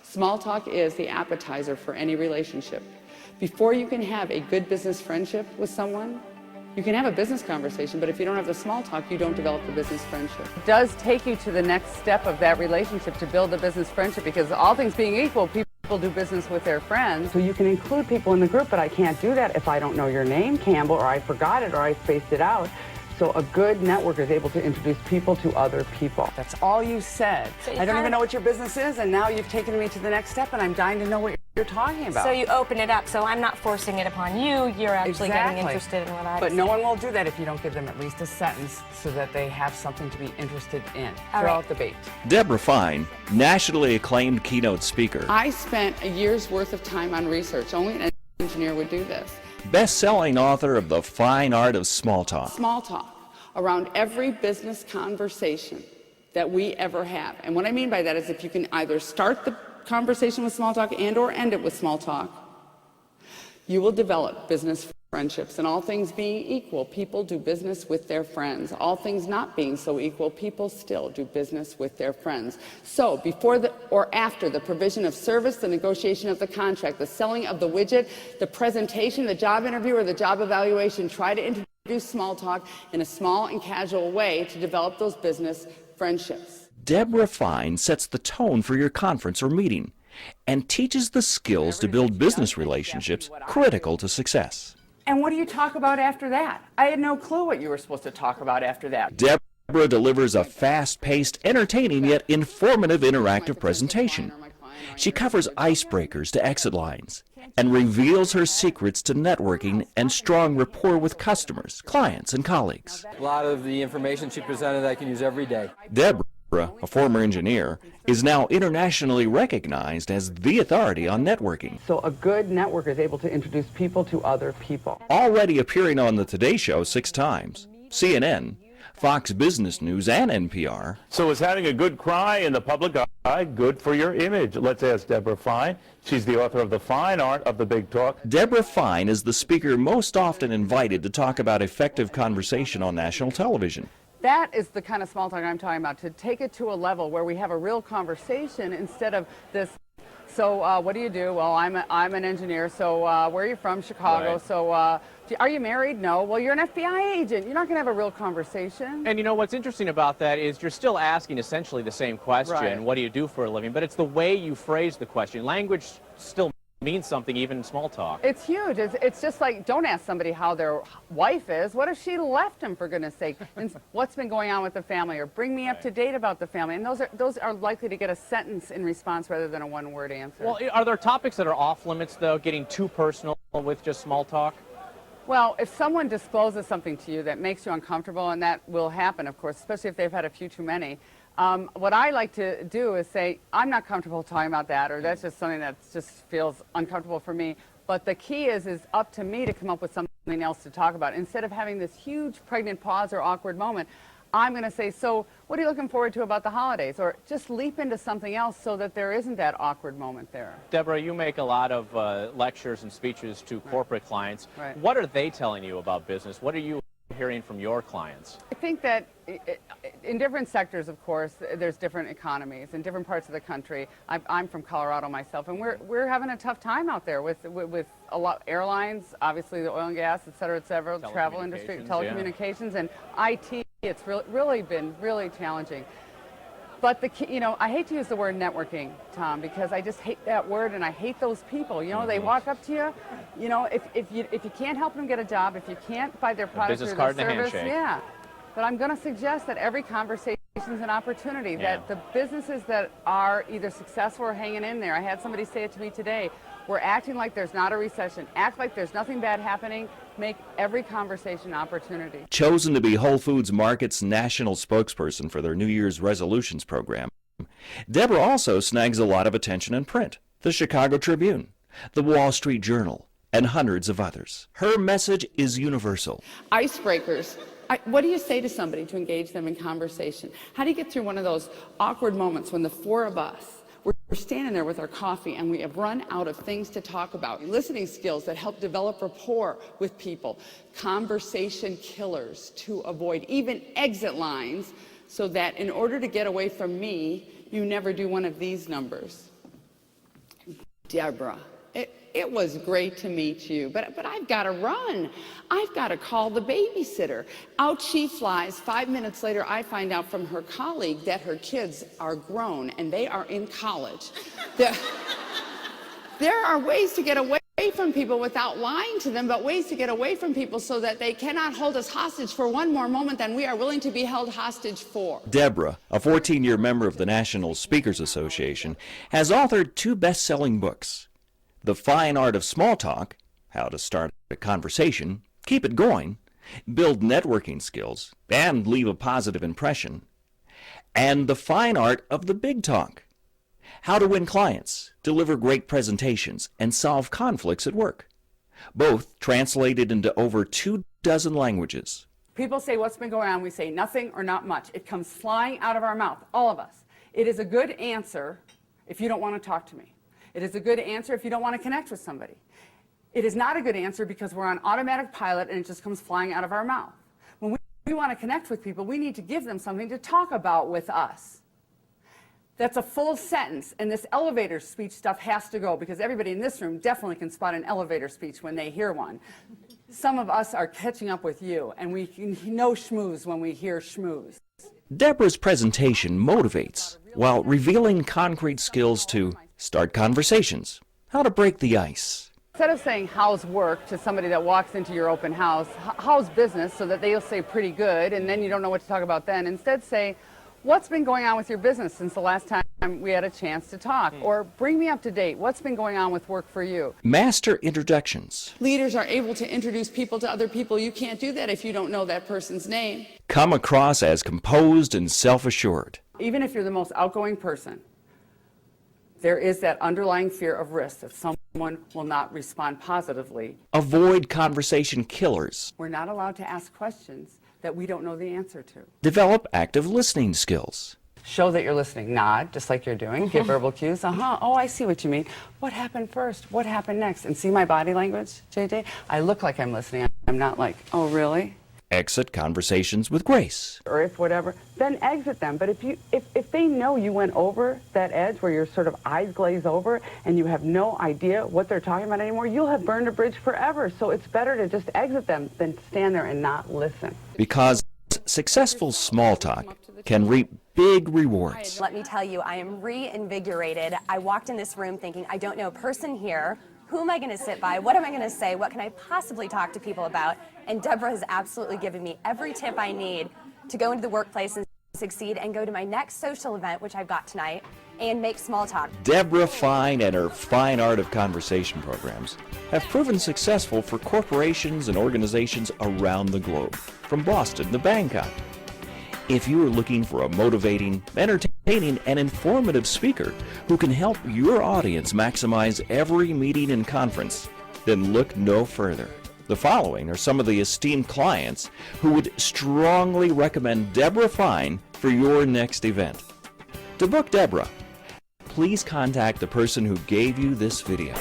Small talk is the appetizer for any relationship. Before you can have a good business friendship with someone, you can have a business conversation, but if you don't have the small talk, you don't develop the business friendship. It does take you to the next step of that relationship to build a business friendship, because all things being equal, people do business with their friends. So you can include people in the group, but I can't do that if I don't know your name, Campbell, or I forgot it, or I spaced it out. So a good network is able to introduce people to other people. That's all you said. So I don't even know what your business is, and now you've taken me to the next step, and I'm dying to know what you're talking about. So you open it up, so I'm not forcing it upon you, you're actually getting interested in what I'm saying. But no one will do that if you don't give them at least a sentence so that they have something to be interested in. Throw out the bait. Debra Fine, nationally acclaimed keynote speaker. I spent a year's worth of time on research. Only an engineer would do this. Best-selling author of The Fine Art of Small Talk. Small talk around every business conversation that we ever have. And what I mean by that is if you can either start the conversation with small talk and or end it with small talk, you will develop business friendships. And all things being equal, people do business with their friends. All things not being so equal, people still do business with their friends. So before or after the provision of service, the negotiation of the contract, the selling of the widget, the presentation, the job interview, or the job evaluation, try to introduce small talk in a small and casual way to develop those business friendships. Debra Fine sets the tone for your conference or meeting and teaches the skills to build business relationships critical to success. And what do you talk about after that? I had no clue what you were supposed to talk about after that. Debra delivers a fast-paced, entertaining yet informative interactive presentation. She covers icebreakers to exit lines and reveals her secrets to networking and strong rapport with customers, clients, and colleagues. A lot of the information she presented I can use every day. Debra, a former engineer, is now internationally recognized as the authority on networking. So a good network is able to introduce people to other people. Already appearing on the Today Show 6 times, CNN, Fox Business News, and NPR. So is having a good cry in the public eye good for your image? Let's ask Debra Fine. She's the author of The Fine Art of the Big Talk. Debra Fine is the speaker most often invited to talk about effective conversation on national television. That is the kind of small talk I'm talking about, to take it to a level where we have a real conversation instead of this, so what do you do? Well, I'm an engineer, so where are you from? Chicago. Right. So are you married? No. Well, you're an FBI agent. You're not going to have a real conversation. And you know what's interesting about that is you're still asking essentially the same question, right. What do you do for a living? But it's the way you phrase the question. Language still means something, even in small talk. It's huge. It's just like, don't ask somebody how their wife is. What if she left him, for goodness sake? And what's been going on with the family? Or bring me up to date about the family. And those are likely to get a sentence in response rather than a one-word answer. Well, are there topics that are off limits, though, getting too personal with just small talk? Well, if someone discloses something to you that makes you uncomfortable, and that will happen, of course, especially if they've had a few too many, what I like to do is say, I'm not comfortable talking about that, or that's just something that just feels uncomfortable for me. But the key is up to me to come up with something else to talk about. Instead of having this huge pregnant pause or awkward moment, I'm going to say, so what are you looking forward to about the holidays? Or just leap into something else so that there isn't that awkward moment there. Debra, you make a lot of lectures and speeches to corporate clients. Right. What are they telling you about business? What are you hearing from your clients? I think that in different sectors, of course, there's different economies in different parts of the country. I'm from Colorado myself, and we're having a tough time out there with a lot airlines, obviously the oil and gas, et cetera, travel industry, telecommunications, and IT. It's really been really challenging. But the key, I hate to use the word networking, Tom, because I just hate that word, and I hate those people. They walk up to you, if you can't help them get a job, if you can't buy their product or their service, yeah. But I'm going to suggest that every conversation is an opportunity, that the businesses that are either successful or hanging in there, I had somebody say it to me today, we're acting like there's not a recession, act like there's nothing bad happening, make every conversation an opportunity. Chosen to be Whole Foods Market's national spokesperson for their New Year's resolutions program, Debra also snags a lot of attention in print, the Chicago Tribune, the Wall Street Journal, and hundreds of others. Her message is universal. Icebreakers. What do you say to somebody to engage them in conversation? How do you get through one of those awkward moments when the four of us, we're standing there with our coffee and we have run out of things to talk about? Listening skills that help develop rapport with people. Conversation killers to avoid. Even exit lines, so that in order to get away from me, you never do one of these numbers. Debra, it was great to meet you, but I've got to run. I've got to call the babysitter. Out she flies. 5 minutes later, I find out from her colleague that her kids are grown and they are in college. There are ways to get away from people without lying to them, but ways to get away from people so that they cannot hold us hostage for one more moment than we are willing to be held hostage for. Debra, a 14-year member of the National Speakers Association, has authored 2 best-selling books: The Fine Art of Small Talk, How to Start a Conversation, Keep It Going, Build Networking Skills, and Leave a Positive Impression, and The Fine Art of the Big Talk, How to Win Clients, Deliver Great Presentations, and Solve Conflicts at Work, both translated into over 24 languages. People say, what's been going on? We say nothing or not much. It comes flying out of our mouth, all of us. It is a good answer if you don't want to talk to me. It is a good answer if you don't want to connect with somebody. It is not a good answer because we're on automatic pilot and it just comes flying out of our mouth. When we want to connect with people, we need to give them something to talk about with us. That's a full sentence, and this elevator speech stuff has to go because everybody in this room definitely can spot an elevator speech when they hear one. Some of us are catching up with you, and we know schmooze when we hear schmooze. Debra's presentation motivates while revealing concrete skills to start conversations, how to break the ice. Instead of saying, how's work, to somebody that walks into your open house, how's business, so that they'll say pretty good, and then you don't know what to talk about then. Instead say, what's been going on with your business since the last time we had a chance to talk? Or bring me up to date. What's been going on with work for you? Master introductions. Leaders are able to introduce people to other people. You can't do that if you don't know that person's name. Come across as composed and self-assured. Even if you're the most outgoing person, there is that underlying fear of risk that someone will not respond positively. Avoid conversation killers. We're not allowed to ask questions that we don't know the answer to. Develop active listening skills. Show that you're listening. Nod, just like you're doing. Give verbal cues. Oh, I see what you mean. What happened first? What happened next? And see my body language, JJ? I look like I'm listening. I'm not like, oh, really? Exit conversations with grace. Or if whatever, then exit them. But if they know you went over that edge where your sort of eyes glaze over and you have no idea what they're talking about anymore, you'll have burned a bridge forever. So it's better to just exit them than stand there and not listen. Because successful small talk can reap big rewards. Let me tell you, I am reinvigorated. I walked in this room thinking, I don't know a person here. Who am I going to sit by? What am I going to say? What can I possibly talk to people about? And Debra has absolutely given me every tip I need to go into the workplace and succeed and go to my next social event, which I've got tonight, and make small talk. Debra Fine and her Fine Art of Conversation programs have proven successful for corporations and organizations around the globe, from Boston to Bangkok. If you are looking for a motivating, entertaining, and informative speaker who can help your audience maximize every meeting and conference, then look no further. The following are some of the esteemed clients who would strongly recommend Debra Fine for your next event. To book Debra, please contact the person who gave you this video.